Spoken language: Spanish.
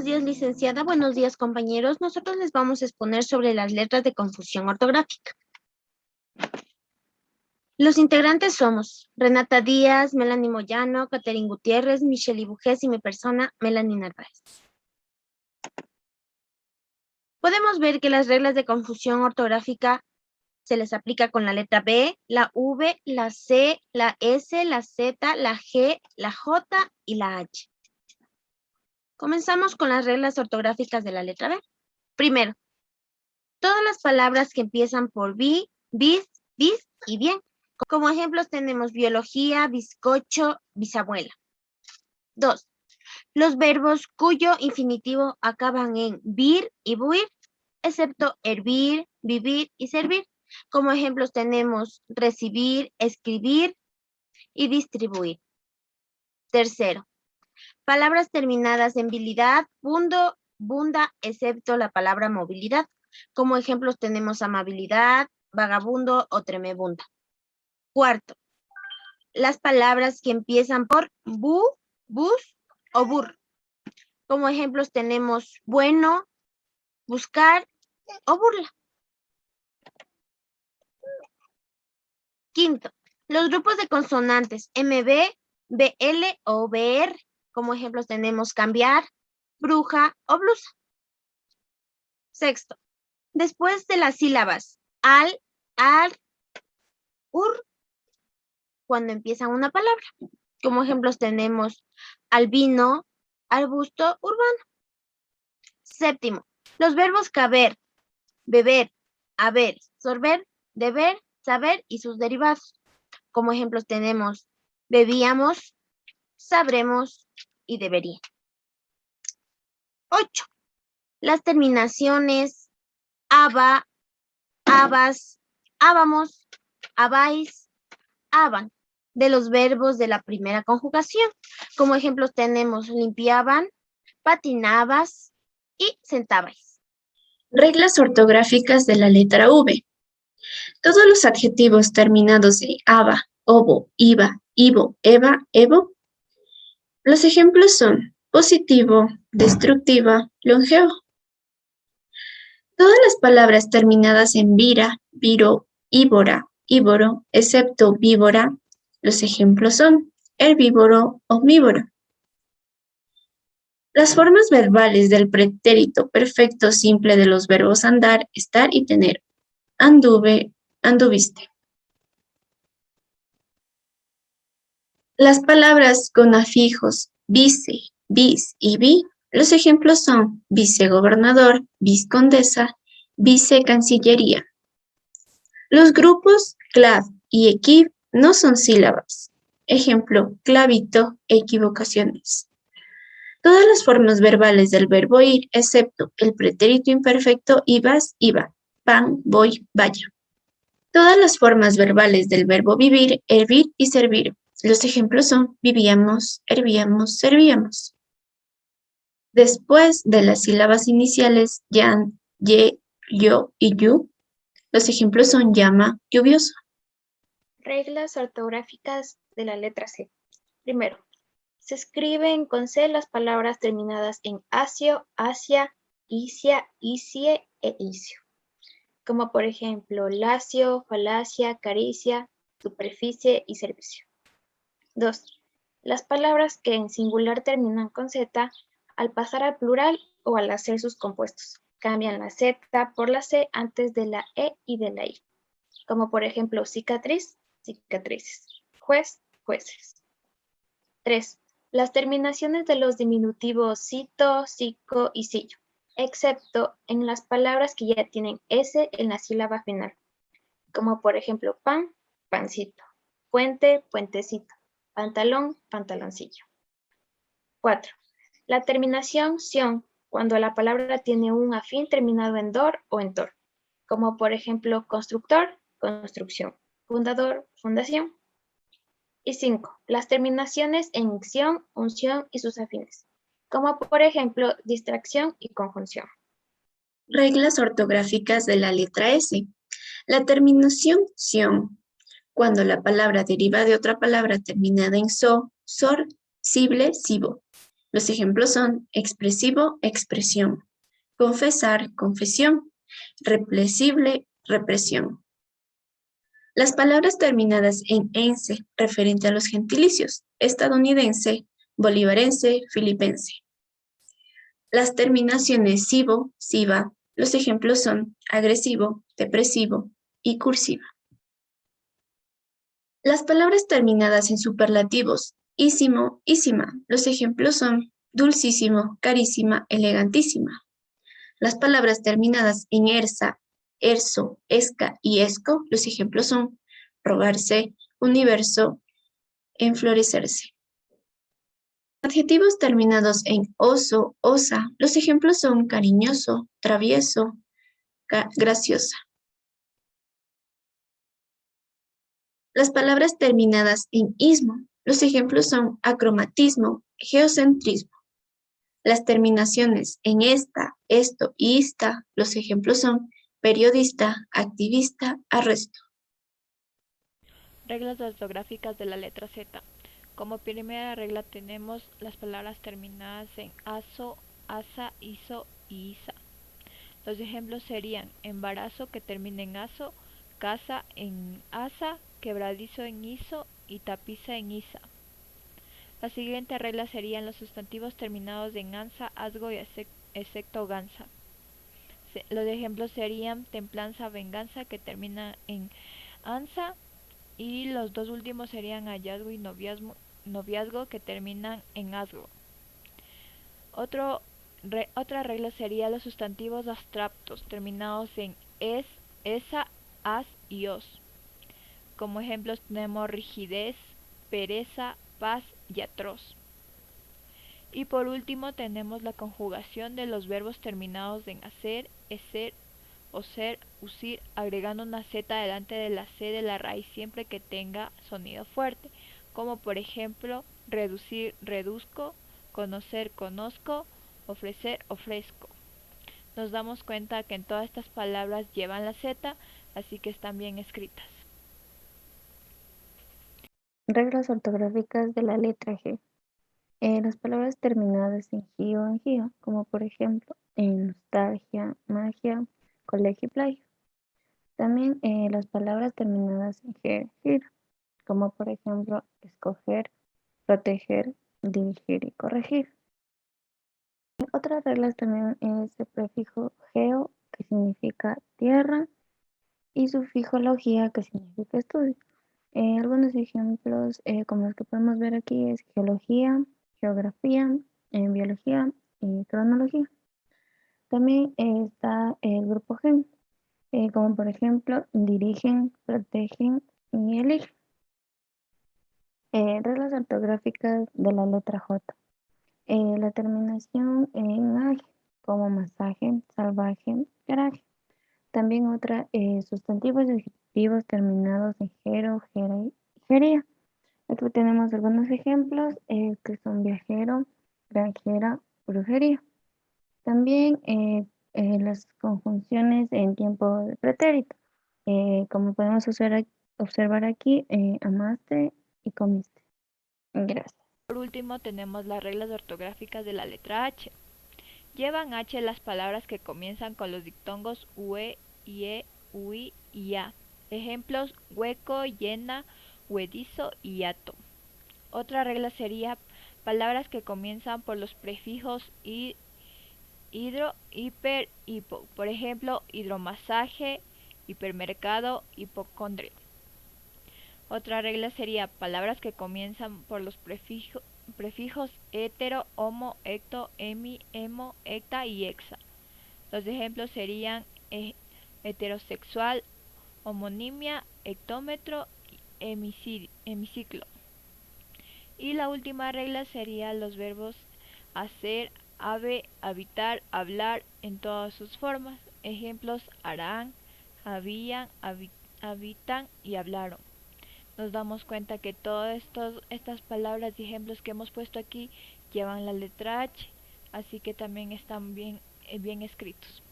Buenos días, licenciada. Buenos días, compañeros. Nosotros les vamos a exponer sobre las letras de confusión ortográfica. Los integrantes somos Renata Díaz, Melanie Moyano, Catherine Gutiérrez, Michelle Ibujés y mi persona, Melanie Narváez. Podemos ver que las reglas de confusión ortográfica se les aplica con la letra B, la V, la C, la S, la Z, la G, la J y la H. Comenzamos con las reglas ortográficas de la letra B. Primero, todas las palabras que empiezan por bis, bis y bien. Como ejemplos tenemos biología, bizcocho, bisabuela. 2. Los verbos cuyo infinitivo acaban en vir y buir, excepto hervir, vivir y servir. Como ejemplos tenemos recibir, escribir y distribuir. Tercero, palabras terminadas en bilidad, bundo, bunda, excepto la palabra movilidad. Como ejemplos tenemos amabilidad, vagabundo o tremebunda. Cuarto, las palabras que empiezan por bu, bus o bur. Como ejemplos tenemos bueno, buscar o burla. Quinto, los grupos de consonantes MB, BL o BR. Como ejemplos tenemos cambiar, bruja o blusa. Sexto, después de las sílabas al, ar, ur, cuando empiezan una palabra. Como ejemplos tenemos albino, arbusto, urbano. Séptimo, los verbos caber, beber, haber, sorber, deber, saber y sus derivados. Como ejemplos tenemos bebíamos, sabremos y debería. 8. Las terminaciones aba, abas, ábamos, abais, aban, de los verbos de la primera conjugación. Como ejemplos tenemos limpiaban, patinabas y sentabais. Reglas ortográficas de la letra V. Todos los adjetivos terminados en aba, obo, iba, ivo, eva, evo. Los ejemplos son positivo, destructiva, longevo. Todas las palabras terminadas en vira, viro, ívora, ívoro, excepto víbora. Los ejemplos son herbívoro, omnívoro. Las formas verbales del pretérito perfecto simple de los verbos andar, estar y tener. Anduve, anduviste. Las palabras con afijos vice, bis y vi, los ejemplos son vicegobernador, viscondesa, vicecancillería. Los grupos clav y equiv no son sílabas. Ejemplo, clavito, equivocaciones. Todas las formas verbales del verbo ir, excepto el pretérito imperfecto ibas, iba, pan, voy, vaya. Todas las formas verbales del verbo vivir, hervir y servir. Los ejemplos son vivíamos, hervíamos, servíamos. Después de las sílabas iniciales yan, ye, yo y yu, los ejemplos son llama, lluvioso. Reglas ortográficas de la letra C. Primero, se escriben con C las palabras terminadas en asio, asia, isia, isie e isio. Como por ejemplo, lacio, falacia, caricia, superficie y servicio. 2. Las palabras que en singular terminan con Z, al pasar al plural o al hacer sus compuestos, cambian la Z por la C antes de la E y de la I. Como por ejemplo, cicatriz, cicatrices, juez, jueces. 3. Las terminaciones de los diminutivos cito, cico y sillo, excepto en las palabras que ya tienen S en la sílaba final, como por ejemplo pan, pancito, puente, puentecito, pantalón, pantaloncillo. 4. La terminación ción, cuando la palabra tiene un afín terminado en dor o en tor, como por ejemplo constructor, construcción, fundador, fundación. Y 5. Las terminaciones en ción, unción y sus afines, como por ejemplo distracción y conjunción. Reglas ortográficas de la letra S. La terminación ción, cuando la palabra deriva de otra palabra terminada en so, sor, sible, sibo. Los ejemplos son expresivo, expresión, confesar, confesión, represible, represión. Las palabras terminadas en ense referente a los gentilicios, estadounidense, bolivarense, filipense. Las terminaciones sivo, siva, los ejemplos son agresivo, depresivo y cursiva. Las palabras terminadas en superlativos, ísimo, ísima, los ejemplos son dulcísimo, carísima, elegantísima. Las palabras terminadas en ersa, erso, esca y esco, los ejemplos son rogarse, universo, enflorecerse. Adjetivos terminados en oso, osa, los ejemplos son cariñoso, travieso, graciosa. Las palabras terminadas en ismo, los ejemplos son acromatismo, geocentrismo. Las terminaciones en esta, esto y ista, los ejemplos son periodista, activista, arresto. Reglas ortográficas de la letra Z. Como primera regla tenemos las palabras terminadas en aso, asa, iso y isa. Los ejemplos serían embarazo, que termina en aso, casa en asa, quebradizo en iso y tapiza en isa. La siguiente regla serían los sustantivos terminados en ansa, asgo y excepto gansa. Los ejemplos serían templanza, venganza, que termina en ansa, y los dos últimos serían hallazgo y noviazgo, que terminan en asgo. Otra regla sería los sustantivos abstractos terminados en es, esa, as y os. Como ejemplos tenemos rigidez, pereza, paz y atroz. Y por último tenemos la conjugación de los verbos terminados en hacer, eser, oser, usir, agregando una z delante de la c de la raíz siempre que tenga sonido fuerte, como por ejemplo reducir, reduzco, conocer, conozco, ofrecer, ofrezco. Nos damos cuenta que en todas estas palabras llevan la z, así que están bien escritas. Reglas ortográficas de la letra G. Las palabras terminadas en gi o en gio, como por ejemplo en nostalgia, magia, colegio y playa. También las palabras terminadas en ger, gir, como por ejemplo escoger, proteger, dirigir y corregir. Otras reglas también es el prefijo geo, que significa tierra, y sufijo logía, que significa estudio. Algunos ejemplos como los que podemos ver aquí es geología, geografía, biología y cronología. También está el grupo gen, como por ejemplo dirigen, protegen y eligen. Reglas ortográficas de la letra J. La terminación en age, como masaje, salvaje, garaje. También otra, sustantivos y adjetivos terminados en gero, gera y gería. Aquí tenemos algunos ejemplos que son viajero, granjera, brujería. También las conjunciones en tiempo de pretérito, como podemos observar aquí, amaste y comiste. Gracias. Por último tenemos las reglas ortográficas de la letra H. Llevan H las palabras que comienzan con los diptongos ue, ie, ui y a. Ejemplos: hueco, llena, huedizo y ato. Otra regla sería palabras que comienzan por los prefijos hidro, hiper, hipo. Por ejemplo, hidromasaje, hipermercado, hipocondria. Otra regla sería palabras que comienzan por los prefijos hetero, homo, ecto, emi, hemo, ecta y exa. Los ejemplos serían heterosexual, homonimia, hectómetro, hemiciclo. Y la última regla sería los verbos hacer, habe, habitar, hablar en todas sus formas. Ejemplos: harán, habían, habitan y hablaron. Nos damos cuenta que todas estas palabras y ejemplos que hemos puesto aquí llevan la letra H, así que también están bien escritos.